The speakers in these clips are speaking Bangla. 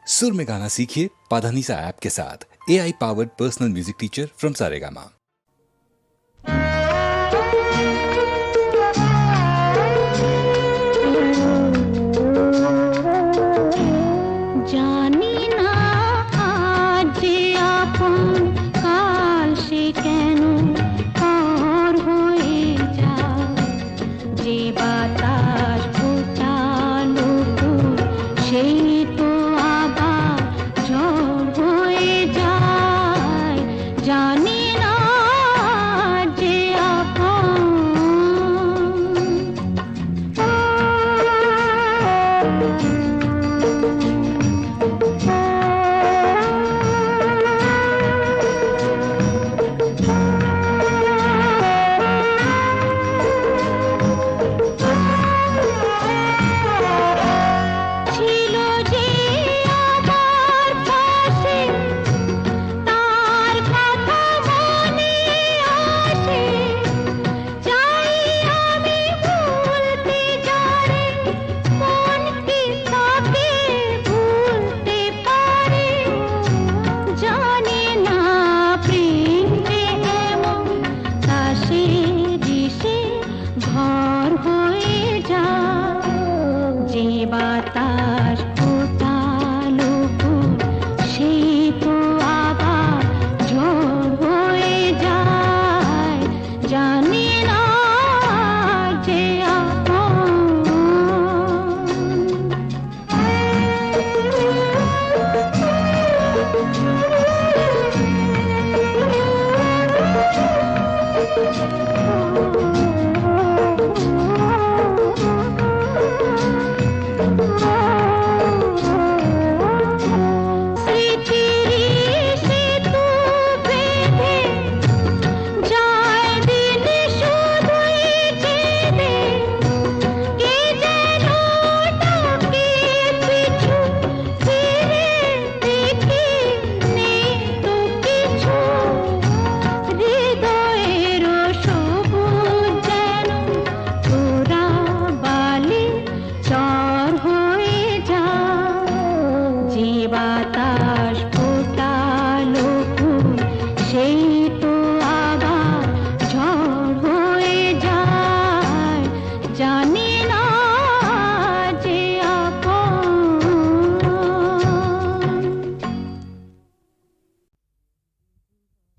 सुर में गाना सीखिए पाधानीसा ऐप के साथ। AI powered personal music teacher from Saregama.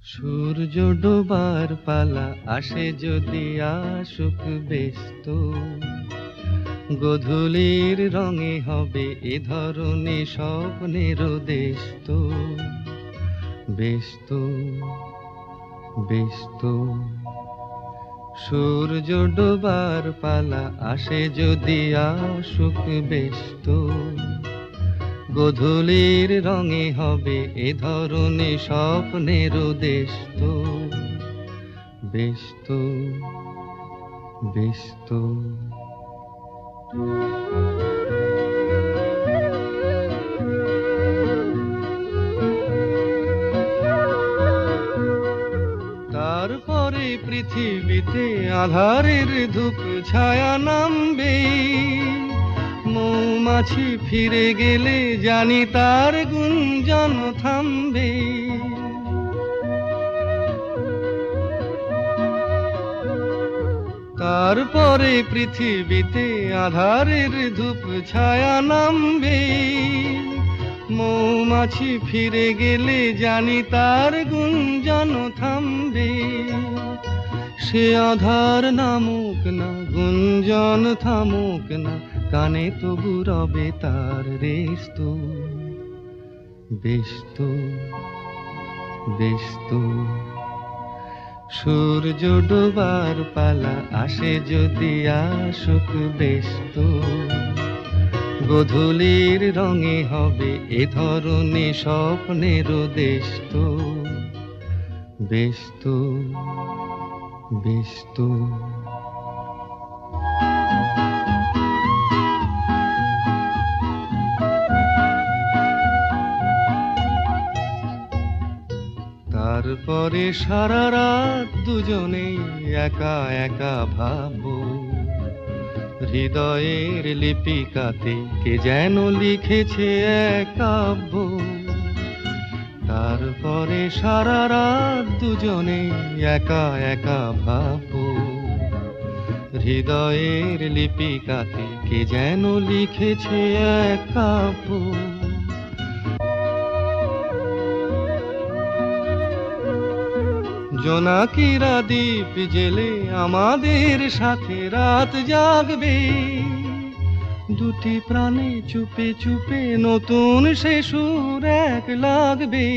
সূর্য ডোবার পালা আসে যদি আসুক ব্যস্ত, গোধূলির রঙে হবে এ ধরনে স্বপ্নের দেশ তো। ব্যস্ত ব্যস্ত সূর্য ডোবার পালা আসে যদি আসুক ব্যস্ত, গোধূলির রঙে হবে এ ধরনে স্বপ্নের দেশ তো। ব্যস্ত ব্যস্ত তারপরে পৃথিবীতে আঁধারের ধূপ ছায়া নামবে, মৌমাছি ফিরে গেলে জানি তার গুঞ্জন থামবে। তারপরে পৃথিবীতে আঁধারের ধূপ ছায়া নামবে, মৌমাছি ফিরে গেলে জানি তার গুঞ্জন থামবে। সে আধার নামুক না, গুঞ্জন থামুক না, কানে তবু রবে তার রেশ তো। ব্যস্ত ব্যস্ত সূর্য ডোবার পালা আসে যদি আসুক ব্যস্ত, গোধূলির রঙে হবে এ ধরনে স্বপ্নের দেশ তো। ব্যস্ত ব্যস্ত তারপরে সারা রাত দুজনেই একা একা ভাববো, হৃদয়ের লিপিকাতে কে যেন লিখেছে এক কাব্য, তারপরে সারা রাত দুজনে একা একা ভাববো। হৃদয়ের লিপিকাতে কে যেন লিখেছে এক কাব্য। জোনাকিরা দ্বীপ জেলে আমাদের সাথে রাত জাগবে, দুটি প্রাণে চুপে চুপে নতুন সে সুর এক লাগবে।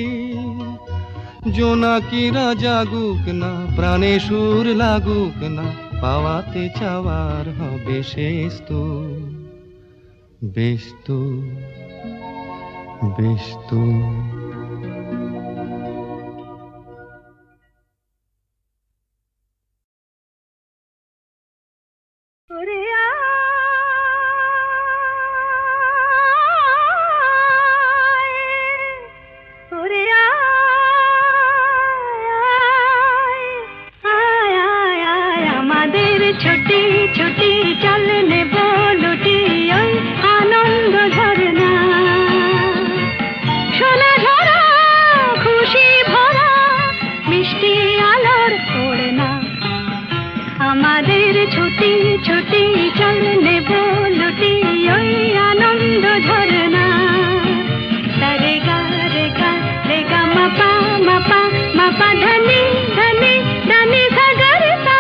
জোনাকিরা জাগুক না, প্রাণে সুর লাগুক না, পাওয়াতে চাওয়ার হবে শেষ তো। বেশ তো, বেশ তো। ছুটি ছুটি চল নেব লুটি ওই আনন্দ ঝরনা, সোনা ঝরা খুশি ভরা মিষ্টি আলোর ওড়না। আমাদের ছুটি ছুটি চল নেব লুটি ওই আনন্দ ঝরনা। রে গা রে গা রে গা মাপা মাপা মাপা ধনি ধনি ধনি সাগর সা।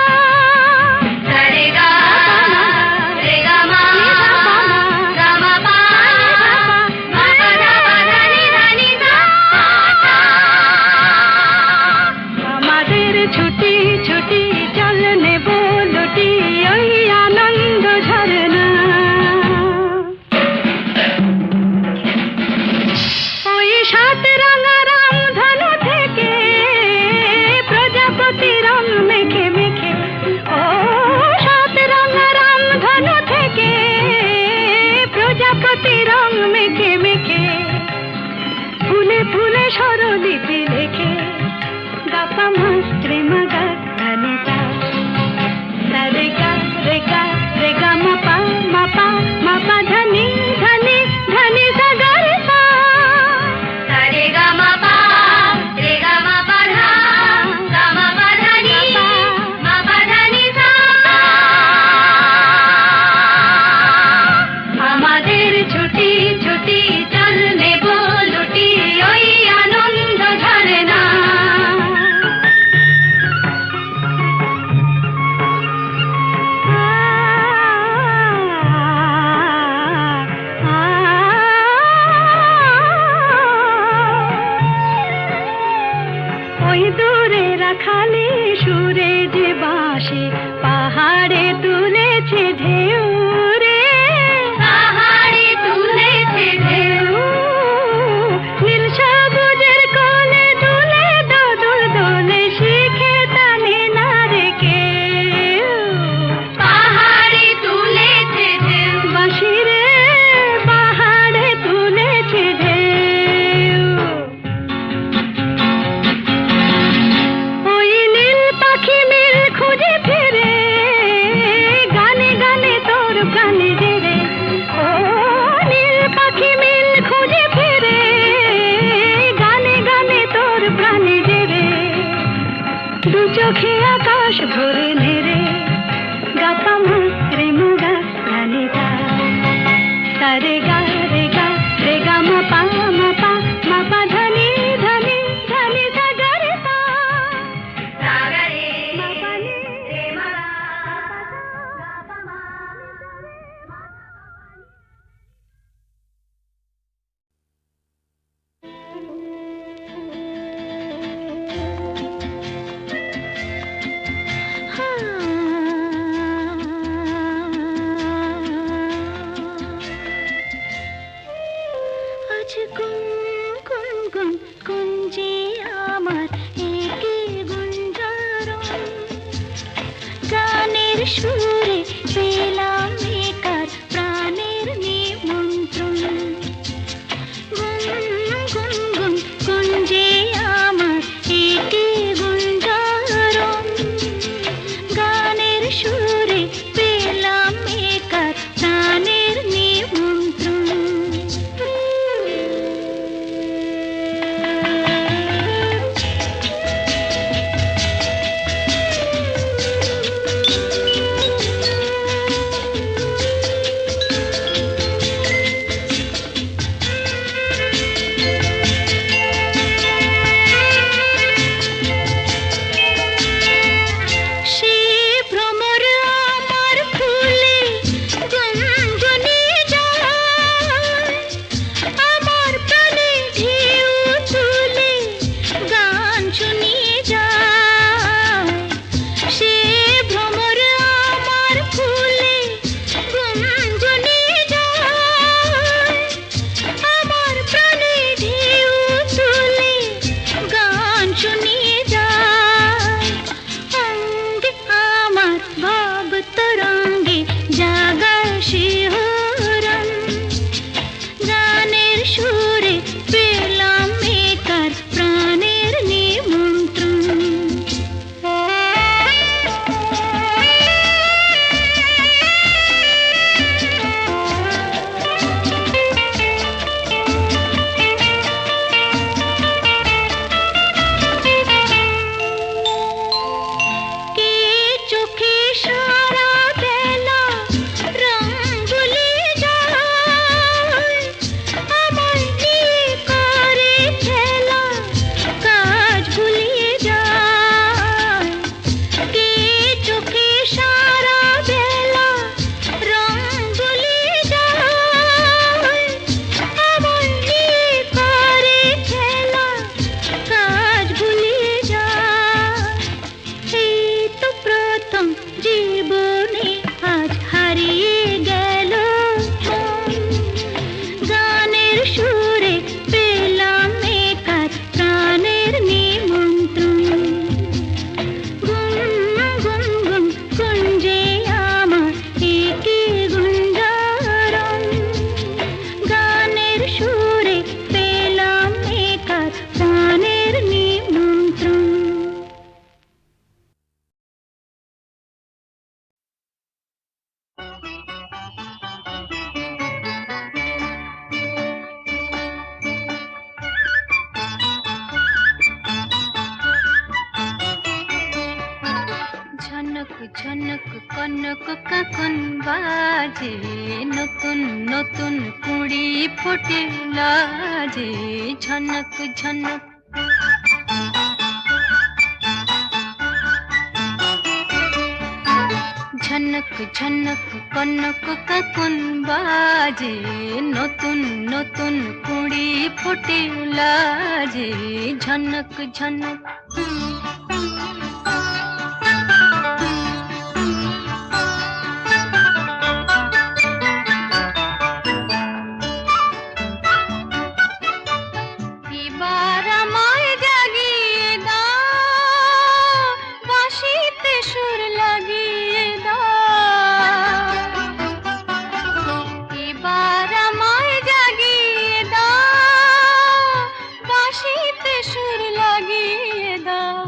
ছুটি ছুটি চল নেব লুটি ওই আনন্দ ঝরনা। ওই সাত রাঙা রাম ধনু থেকে প্রজাপতি রং মেখে মেখে, ও সাত রাঙা রাম ধনু থেকে প্রজাপতি রং মেখে মেখে, ফুলে ফুলে স্বরলিপি লেখে গাপা মাস্ত্রে মগা ধানি সা। রে গা রে গা রে গা মাপা মাপা মাপা ধনি ধনি ধনি সাগর সা। রে গা মাপা রে গা মাপা ধা গা মাপা ধনি মাপা ধনি সা। আমাদের ছুটি ছুটি চল নেব লুটি ওই আনন্দ ঝরনা। ওই দূরে রাখালি সুরে যে বাঁশি পাহাড়ে তুলেছে ঢেউ রে, পাহাড়ে তুলেছে ঢেউ। নীল সবুজের কোলে দুলে দোদুল দোলে শিখে টানে না রে কেউ, পাহাড়ে তুলেছে ঢেউ। বাঁশি রে পাহাড়ে তুলেছে ঢেউ। ওই নীল পাখি মিল খুঁজে ফিরে গানে গানে তোর প্রাণে জেরে, ও নীল পাখি মিল খুঁজে ফিরে গানে গানে তোর প্রাণে জেরে। দু চোখে আকাশ ভরে নেড়ে গাপা মাত্রে মুগা ধানি সা। রে গা রে গা রে গা মাপা মাপা মাপা ধনি ধনি ধনি সাগর সা। মাপা নি রে মা গাপা মা। আজ গুন গুন গুন গুঞ্জে আমার একে গুঞ্জারণ, গানের সুরে পেলাম একার প্রাণের নিমন্ত্রণ। গুন গুন গুন গুঞ্জে আমার একে গুঞ্জারণ, গানের সুরে পেলাম একার ঝনক কখন বাজে, নতুন নতুন কুড়ি ফোটে লাজে, ঝনক ঝনক। ঝনক ঝনক কনক কখন বাজে, নতুন নতুন কুড়ি ফোটে লাজে, ঝনক ঝনক। এবার আমায় জাগিয়ে দাও, বাঁশিতে সুর লাগিয়ে দাও। এবার আমায় জাগিয়ে দাও, বাঁশিতে সুর লাগিয়ে দাও।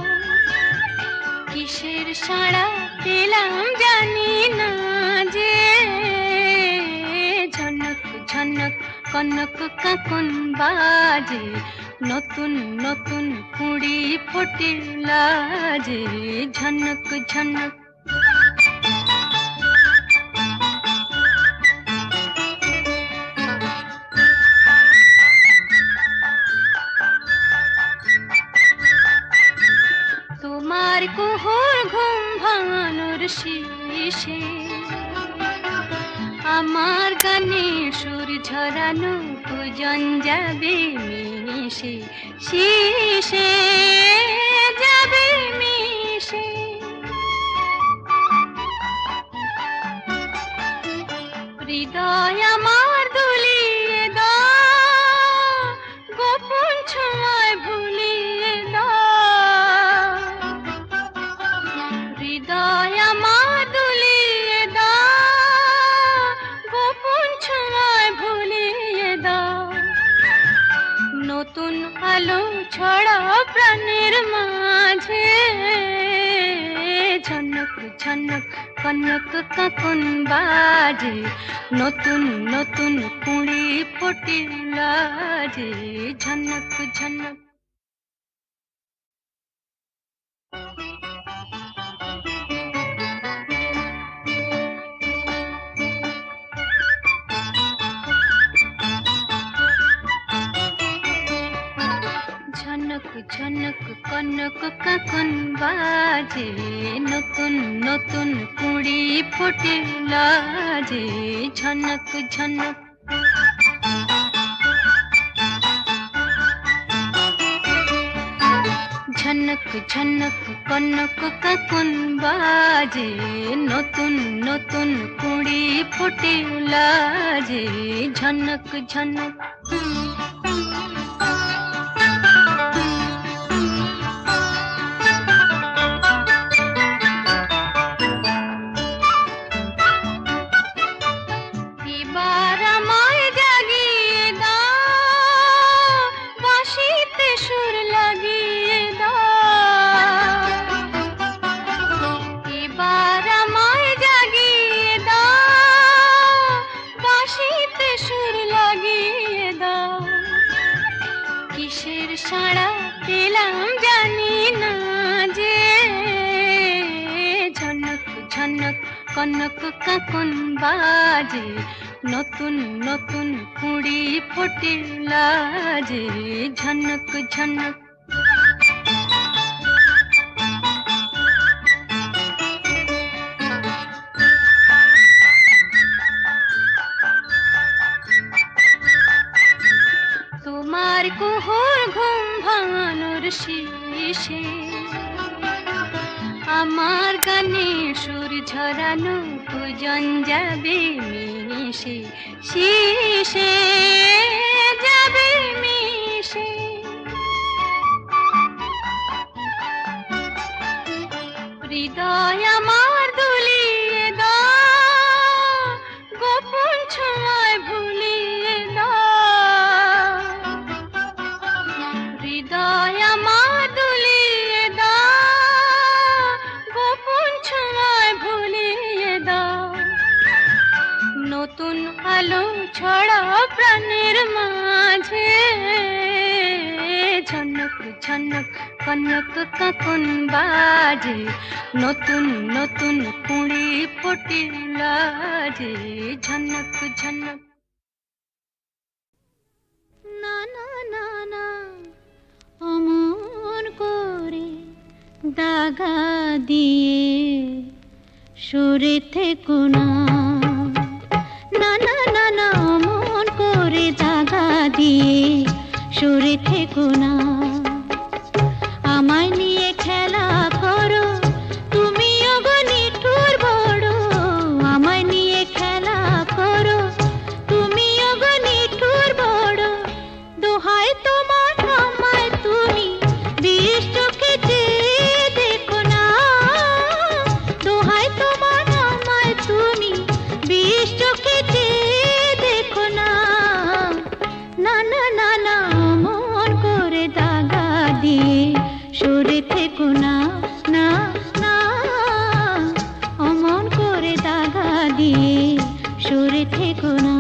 কিসের সাড়া পেলাম জানি না যে, ঝনক ঝনক কনক কখন বাজে, নতুন নতুন কুড়ি ফোটে লাজে, ঝনক ঝনক। তোমার কুহুর ঘুম ভাঙানোর শীষে, আমার গানে সুর ঝরানো পূজন যাবে মিশে, শীষে যাবে মিশে। হৃদয় আমার দুলিয়ে দাও, গোপন ছোঁয়ায় ভুলিয়ে দাও। হৃদয় আমার দুলিয়ে দাও, গোপন ছোঁয়ায় ভুলিয়ে দাও। নতুন আলো ছড়াও প্রাণের মাঝে, ঝনক ঝনক কনক কখন বাজে, নতুন নতুন কুড়ি ফোটে লাজে, ঝনক ঝনক। ঝনক ঝনক কনক কখন বাজে, নতুন নতুন কুড়ি ফোটে লাজে, ঝনক ঝনক। ঝনক ঝনক কনক কখন বাজে, নতুন নতুন কুড়ি ফোটে লাজে, ঝনক ঝনক। এবার আমায় জাগিয়ে দাও, বাঁশিতে সুর লাগিয়ে দাও। এবার আমায় জাগিয়ে দাও, বাঁশিতে সুর লাগিয়ে দাও। কিসের সাড়া পেলাম জানি না যে, ঝনক ঝনক কনক কখন বাজে, নতুন নতুন কুড়ি ফোটে লাজে, ঝনক ঝনক। তোমার কুহুর ঘুম ভাঙানোর শীষে, আমার গানে সুর ঝরানো পূজন যাবে মিশে, শীষে যাবে মিশে। হৃদয় আমার দুলিয়ে দাও, গোপন ছোঁয়ায় ভুলিয়ে দাও। হৃদয় আমার দুলিয়ে দাও, গোপন ছোঁয়ায় ভুলিয়ে দাও। নতুন আলো ছড়াও প্রাণের মাঝে, ঝনক ঝনক ঝনক কনক কাকন বাজে, নতুন নতুন কুড়ি ফুটিলা যে ঝনক ঝনক। না না না না অমন করে দাগা দিয়ে সরে থেকো না, না না না না অমন করে দাগা দিয়ে সরে থেকো না। আমায় নিয়ে খেলা করো তুমি ওগো নিঠুর বড়, আমায় নিয়ে খেলা করো তুমি ওগো নিঠুর বড়। দোহাই তোমার আমায় তুমি বিষ চোখে চেয়ে দেখো না, দোহাই তোমার আমায় তুমি বিষ চোখে চেয়ে দেখো না। না না না না মন করে দাগা দিয়ে সরে থেকো না, না না অমন করে দাগা দিয়ে সরে থেকো না।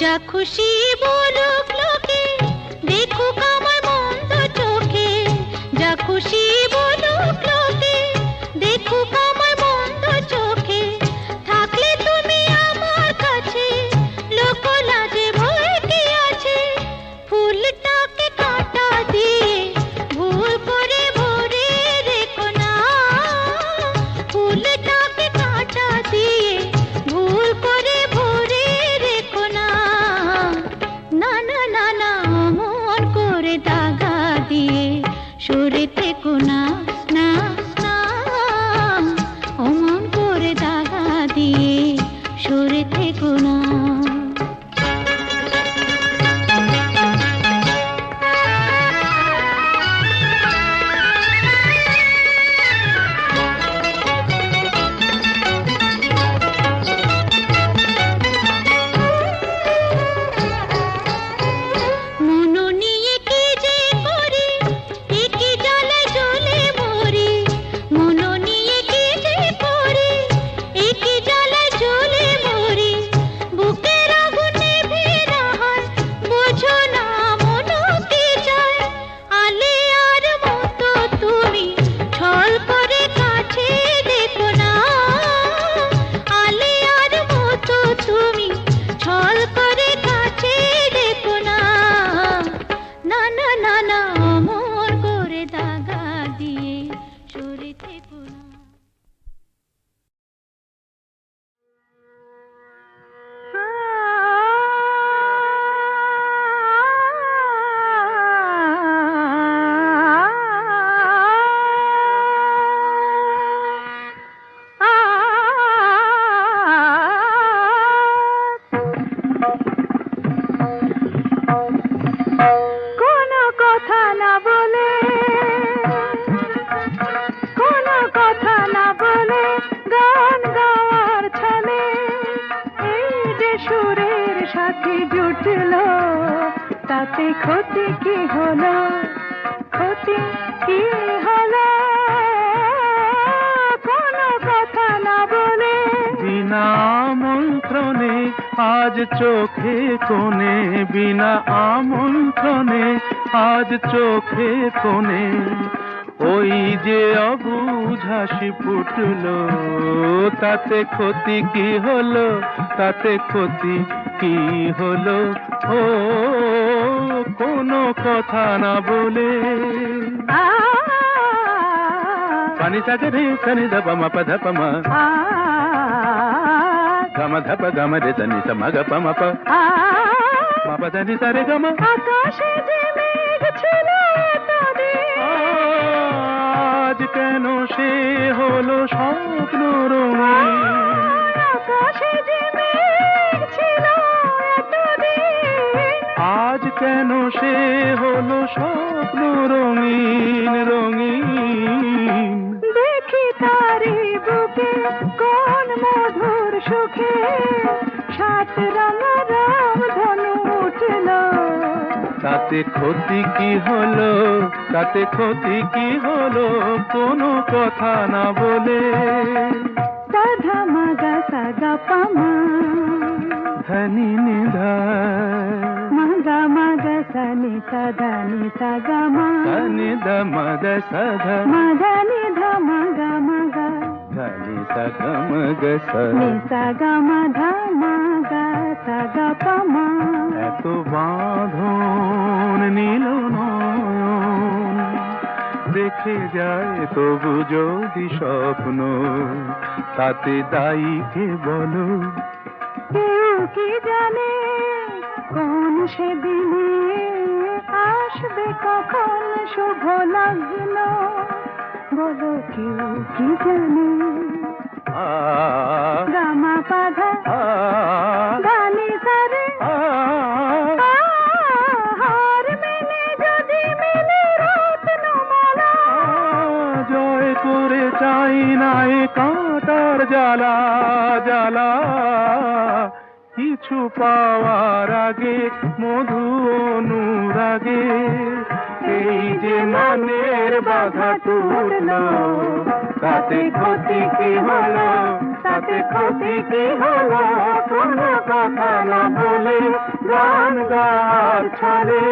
যা খুশি বলুক লোকে দেখুক আমার মন্দ চোখে, যা খুশি বলুক লোকে দেখুক আমার মন্দ চোখে। থাকলে তুমি আমার কাছে লোক লাজে ভয় কি আছে, ফুলটাকে কাঁটা দিয়ে ভুল করে ভরে রেখো না, ফুলটাকে কাঁটা দিয়ে ভুল করে ভরে রেখো না। না না না না মন করে দাগা দিয়ে সরে থেকো না, না না অমন করে দাগা দিয়ে সরে থেকো না। মনো নিয়ে কি যে করি একই জ্বালায় জ্বলে মরি, মনো নিয়ে কি যে করি একই জ্বালায় জ্বলে মরি। বুকের আগুন নিভে রাহার বোঝো না মনো কি চায়, আলে আর মতো তুমি ছল করে কাছে দেখো না, আলে আর মতো তুমি ছল করে কাছে দেখো না। না না না না মন করে দাগা দিয়ে সরে থেকো না। কোনো কথা না বলে, কোনো কথা না বলে গান গাওয়ার ছলে এই যে সুরের সাথে জুটলো, তাতে ক্ষতি কি হলো, ক্ষতি কি হলো। কোনো কথা না বলে বিনা আমন্ত্রণে আজ চোখে কোণে, বিনা আমন্ত্রণে আজ চোখে কোণে ওই যে অবুঝ হাসি ফুটলো, তাতে ক্ষতি কি হলো, তাতে ক্ষতি কি হলো। ও কোনো কথা না বলে। পানি সাগরে রে সনি ধপ ম পধ প ম গম ধপ গম রে সনি স ম গ প ম প ম প দ নি স রে গ ম। আকাশে যে মেঘ ছিল এতদিন, আজ কেন সে হলো স্বপ্ন রঙিন, আকাশে যে মেঘ ছিল এতদিন, আজ কেন সে হলো স্বপ্ন রঙিন রঙিন। দেখি তারি বুকে কোন মধুর সুখে সাত রঙ রাম ধনু উঠল, তাতে তাতে ক্ষতি কি হলো, তাতে ক্ষতি কি হলো, কোনো কথা না বলে। সাধা মাগা সাগা পামা, ধনি নিধা, মাগা মাগা সানি সাধা নি সাগা মা, ধনি দ মদ সধ, মাগা নিধা মাগা মাগা, ধনি সগ মগ স। নি সাগা মাধা মাগা সাগা পামা। এত বাঁধন নীল নয়ন দেখে যায় তবু যদি স্বপ্ন, তাতে দায়ী কে বলো? কেউ কি জানে কোন সেদিনে আসবে কখন শুভ লগ্ন, বলো কেউ কি জানে? আ গামা পাধা আ গানি সারে, আ হার মেনে যদি মেলে রত্নমালা, জয় করে চাই নাই কাঁটার জ্বালা জ্বালা, কিছু পাওয়ার আগে মধু অনুরাগে এই যে মনের বাধা টুটলো, তাতে ক্ষতি কি হলো, তাতে ক্ষতি কি হলো, কোনো কথা না বলে গান গাওয়ার ছলে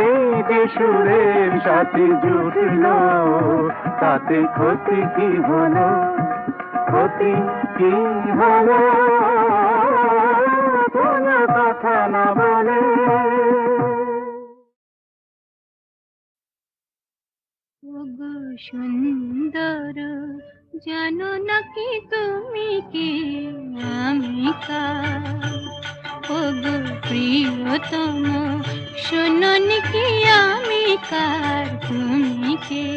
এই যে সুরের সাথে জুটলো, তাতে ক্ষতি কি হলো, ক্ষতি কি হলো, কোনো কথা না বলে। ওগো সুন্দর, জানো নাকি তুমি কি আমি কার? ওগো প্রিয়তম, শোনোনি কি আমি কার? তুমি কে?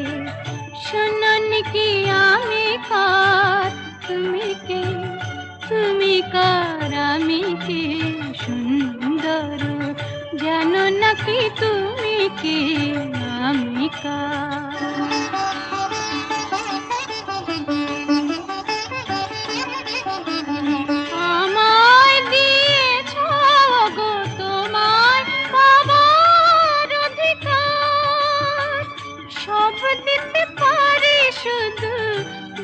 শোনোনি কি আমি কার? তুমি কে? তুমি কার? আমি কে? সুন্দর, জানো নাকি তুমি কি আমি কার? আমায় দিয়েছ গো তোমার বাবার অধিকার, সব দিতে পারি শুধু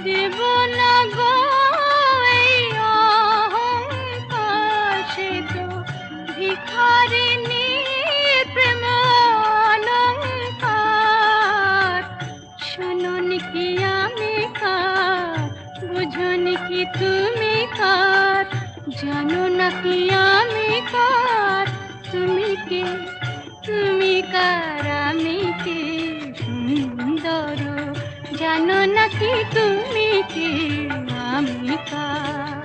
দেব না গো এই অহংকার। সে তো ভিখারিনী প্রেম অলংকার। শোনোনি কি আমি কার? বুঝোনি কি তুমি কার? জানো নাকি আমি কার? তুমি কে? তুমি কার? আমি কে? সুন্দর, জানো নাকি তুমি কে? আমি কার?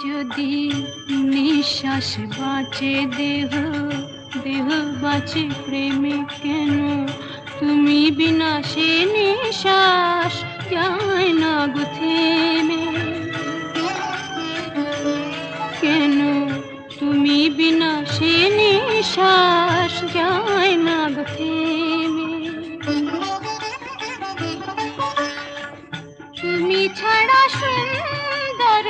যদি নিঃশ্বাস বাঁচে দেহ, দেহ বাঁচে প্রেমে কেন? তুমি বিনা সে নিঃশ্বাস যায় না গো থেমে। কেন তুমি বিনা সে নিঃশ্বাস যায় না গো থেমে? তুমি ছাড়া সুন্দর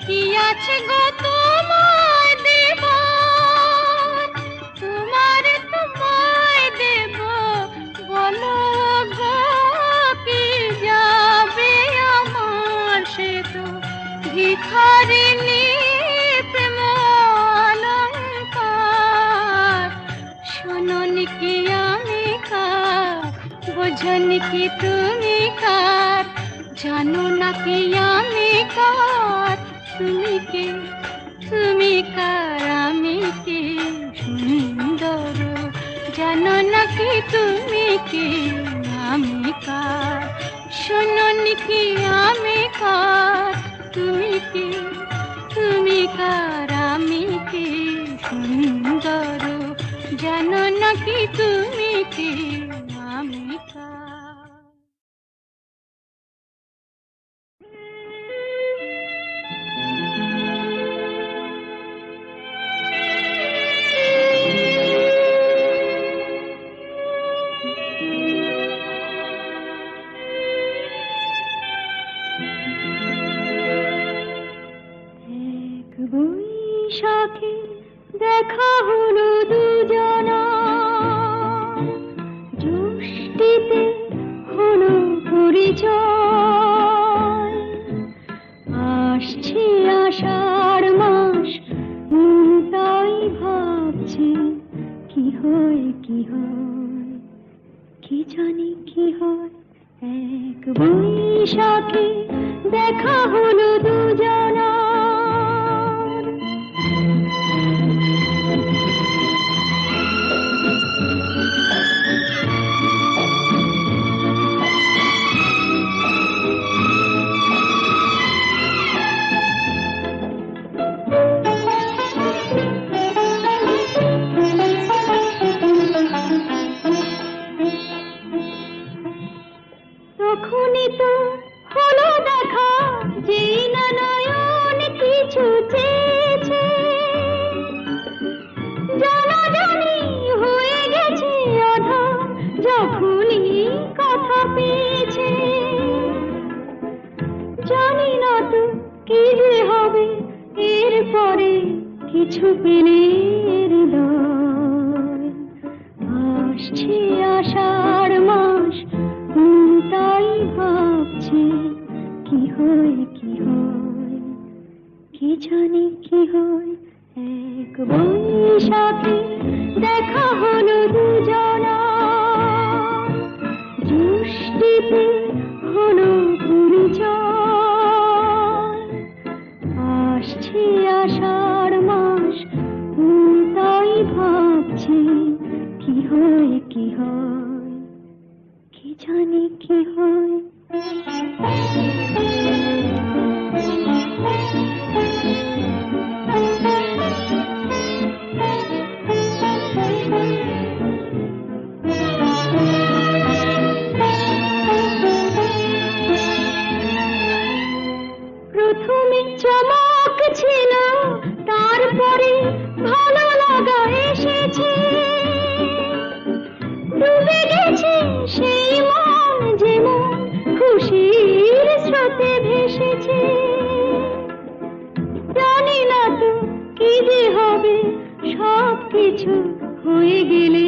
কি আছে গো তোমায় দেব? তোমায় দেব বলো গো কি যাবে আমার? সে তো ভিখারিনী প্রেম অলংকার। শোনোনি কি আমি কার? বোঝোনি কি তুমি কার? জানো নাকি আমি কার? তুমি কে? তুমি কার? আমি কে? সুন্দর, জানো নাকি তুমি কে? আমি কার? শোনোনি কি আমি কার? তুমি কে? তুমি কার? আমি কে? সুন্দর, জানো নাকি তুমি কে? আমি কার? বৈশাখে দেখা হলো দুজনা, জ্যৈষ্ঠীতে হলো পরিচয়। আসছে আষাঢ় মাস, তাই ভাবছি কি হয় কি হয়, কি জানি কি হয়। এক বৈশাখে দেখা হলো দুজনা। তখনই তো হলো দেখা, যেই না নয়ন কিছু চেয়েছে, জানাজানি হয়ে গেছে আধার যখনই কথা পেয়েছে। জানি না তো কি যে হবে এরপরে, কিছু পেলে হৃদয়। আসছে আষাঢ় মাস, তাই ভাবছি কি হয় কি হয়, কি জানি কি হয়। এক বৈশাখে দেখা হলো দুজনা, জ্যৈষ্ঠীতে হলো পরিচয়। আসছে আষাঢ় মাস, তাই ভাবছি কি হয় কি হয়, কি জানি কি হয়। প্রথমে চমক ছিল, তারপরে ভালো লাগা এসেছে। ডুবে গেছে সেই মন, যেমন খুশির স্রোতে ভেসেছে। জানি না তো কি যে হবে, সব কিছু হয়ে গেলে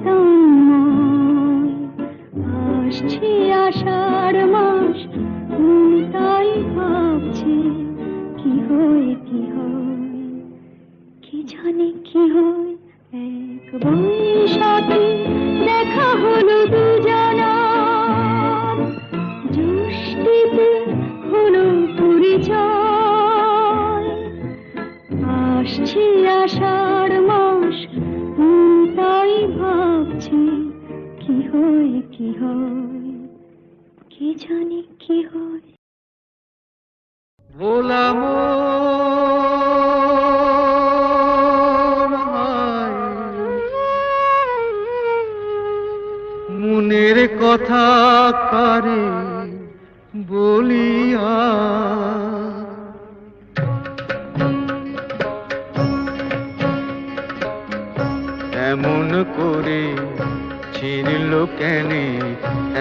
তন্ময়। আসছে আষাঢ় মাস, তাই ভাবছি কি হয় কি হয়, কি জানি কি হয়। এক বৈশাখে দেখা হলো দুজনা, জ্যৈষ্ঠীতে হলো পরিচয়। আসছে আষাঢ় মাস, তাই ভাবছি কি হয় কি হয়, কি জানি কি হয়। ভোলা মন হায়, মনের কথা কারে বলিয়া, এমন করে ছিঁড়ল কেনে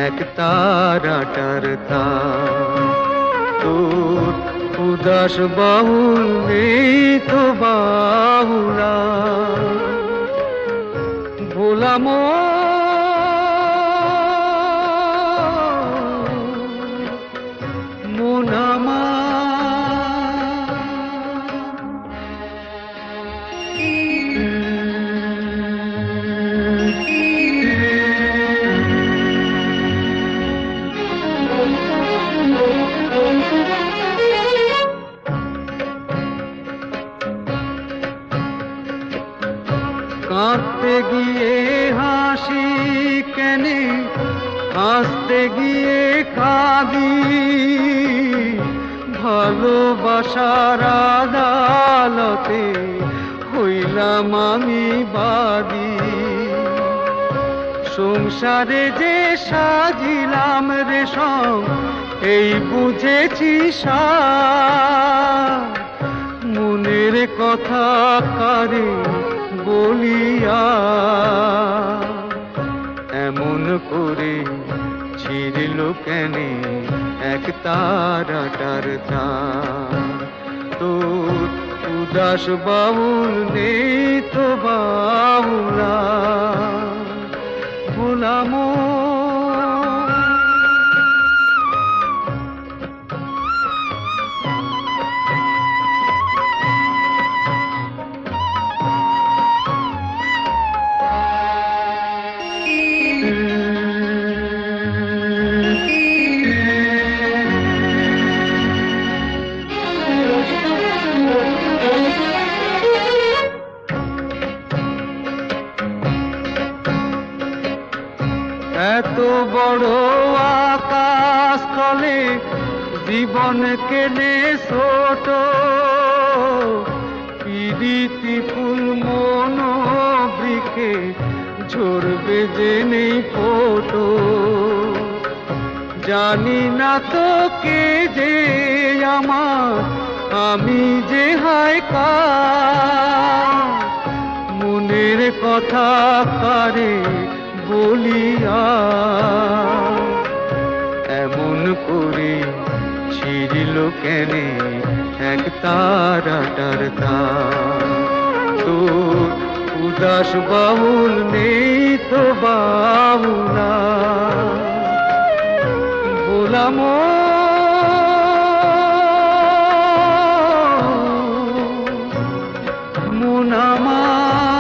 এক তারাটার তার। তোর উদাস বাহুল নেই তো বাহুলা, ভোলা মন আমার। কাঁদতে গিয়ে হাসি কেনে, হাসতে গিয়ে কাঁদি, ভালোবাসার আদালতে হইলাম আমি বাদী। সংসারে যে সাজিলাম রেশম, এই বুঝেছি সার। মনের কথা কারে বলিয়া, এমন করে ছিঁড়ল কেনে এক তারাটার তার। তোর উদাস বাউল নেই তো বাউলা ভোলামো এত বড় আকাশ তলে জীবন কেনে ছোট পিরিতি ফুল মন বৃক্ষে ঝরবে যে নেই ফোটো জানি না তো কে যে আমার আমি যে হায় কার মনের কথা কারে বলিয়া এমন করে ছিড়িল কেনে এক তারাটার তার তোর উদাস বাউল নেই তো বাউলা বলামো মন আমার